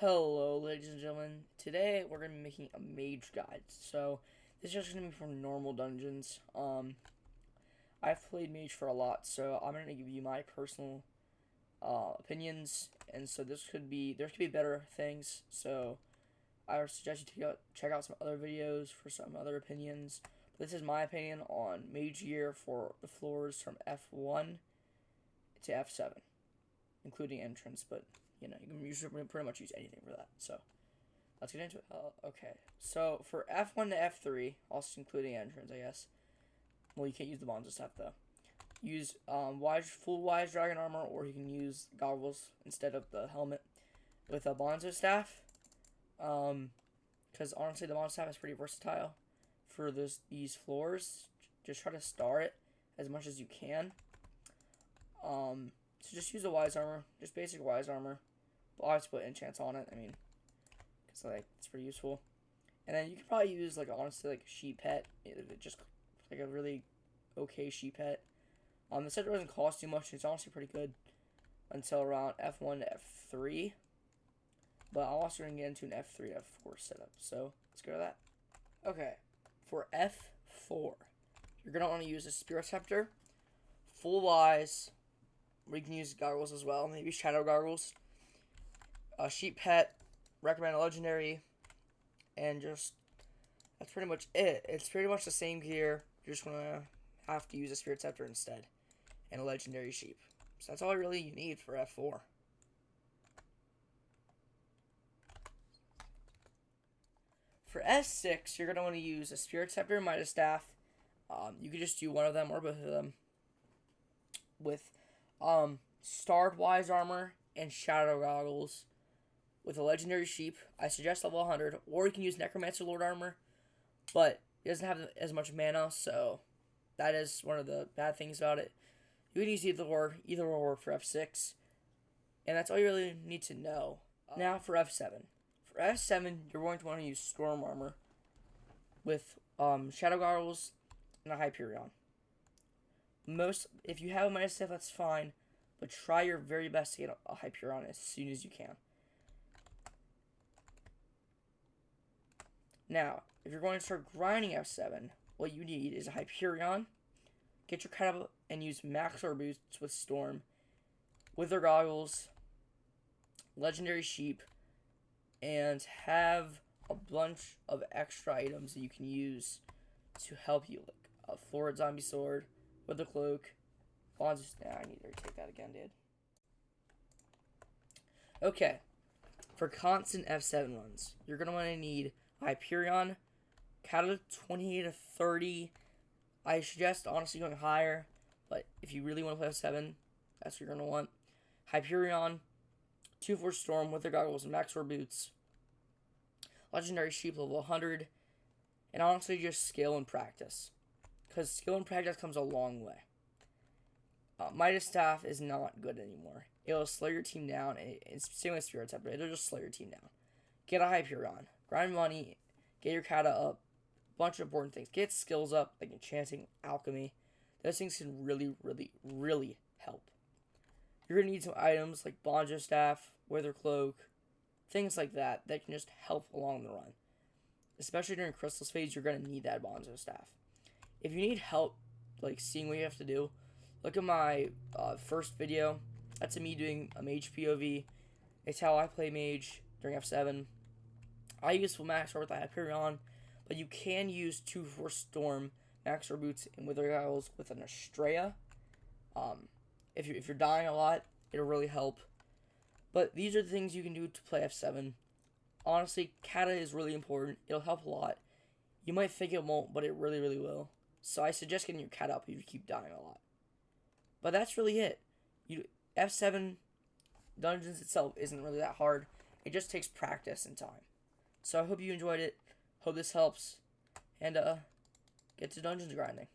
Hello, ladies and gentlemen. Today we're gonna be making a mage guide. So this is just gonna be for normal dungeons. I've played mage for a lot, so I'm gonna give you my personal opinions, and so there could be better things. So I would suggest you check out some other videos for some other opinions. But this is my opinion on mage gear for the floors from F1 to F7, including entrance, but you know, you can pretty much use anything for that. So let's get into it. Okay, so for F1 to F3, also including entrance, I guess. Well, you can't use the bonds and stuff though. Use full wise dragon armor, or you can use goggles instead of the helmet with a bonzo staff. Because honestly, the bonzo staff is pretty versatile for these floors. Just try to star it as much as you can. So just use the wise armor, just basic wise armor. I'll have to put enchants on it. I mean, because like it's pretty useful. And then you can probably use honestly a sheep pet, just like a really okay sheep pet. The set doesn't cost too much. It's honestly pretty good until around F1 to F3. But I'm also gonna get into an F3 to F4 setup. So let's go to that. Okay, for F4, you're gonna want to use a Spirit Scepter, full wise. Or you can use goggles as well, maybe shadow goggles. A sheep pet, recommend a legendary, and just that's pretty much it. It's pretty much the same gear. You're just gonna have to use a Spirit Scepter instead, and a legendary sheep. So that's all really you need for F4. For S6, you're gonna want to use a Spirit Scepter and Midas Staff. You could just do one of them or both of them with starred wise armor and shadow goggles. With a legendary sheep, I suggest level 100, or you can use Necromancer Lord armor, but it doesn't have as much mana, so that is one of the bad things about it. You can use either or work for F6, and that's all you really need to know. Now for F7. For F7, you're going to want to use Storm armor with shadow goggles and a Hyperion. If you have a Midas Staff, that's fine, but try your very best to get a Hyperion as soon as you can. Now, if you're going to start grinding F7, what you need is a Hyperion. Get your cat up and use Max or Boots with Storm, Wither Goggles, Legendary Sheep, and have a bunch of extra items that you can use to help you, like a Florid Zombie Sword, Wither Cloak, Bonds. Nah, I need to take that again, dude. Okay, for constant F7 runs, you're going to want to need Hyperion, Kata 28 to 30. I suggest honestly going higher, but if you really want to play F7, that's what you're going to want. Hyperion, 2-4 Storm, Wither Goggles, and Max Sword Boots. Legendary Sheep level 100. And honestly, just skill and practice. Because skill and practice comes a long way. Midas Staff is not good anymore. It'll slow your team down. It's same with Spirit Scepter, it'll just slow your team down. Get a Hyperion. Grind money. Get your kata up. Bunch of important things. Get skills up, like enchanting, alchemy. Those things can really, really, really help. You're going to need some items like Bonjo Staff, Wither Cloak, things like that can just help along the run. Especially during Crystal's phase, you're going to need that Bonzo Staff. If you need help, like seeing what you have to do, look at my first video. That's me doing a Mage POV. It's how I play Mage during F7. I use full Max Sword with the Hyperion, but you can use 2-4 Storm, Max Sword Boots, and Wither Goggles with an Estrella. If you're dying a lot, it'll really help. But these are the things you can do to play F7. Honestly, Kata is really important. It'll help a lot. You might think it won't, but it really, really will. So I suggest getting your Kata up if you keep dying a lot. But that's really it. F7 Dungeons itself isn't really that hard. It just takes practice and time. So I hope you enjoyed it. Hope this helps. And get to dungeons grinding.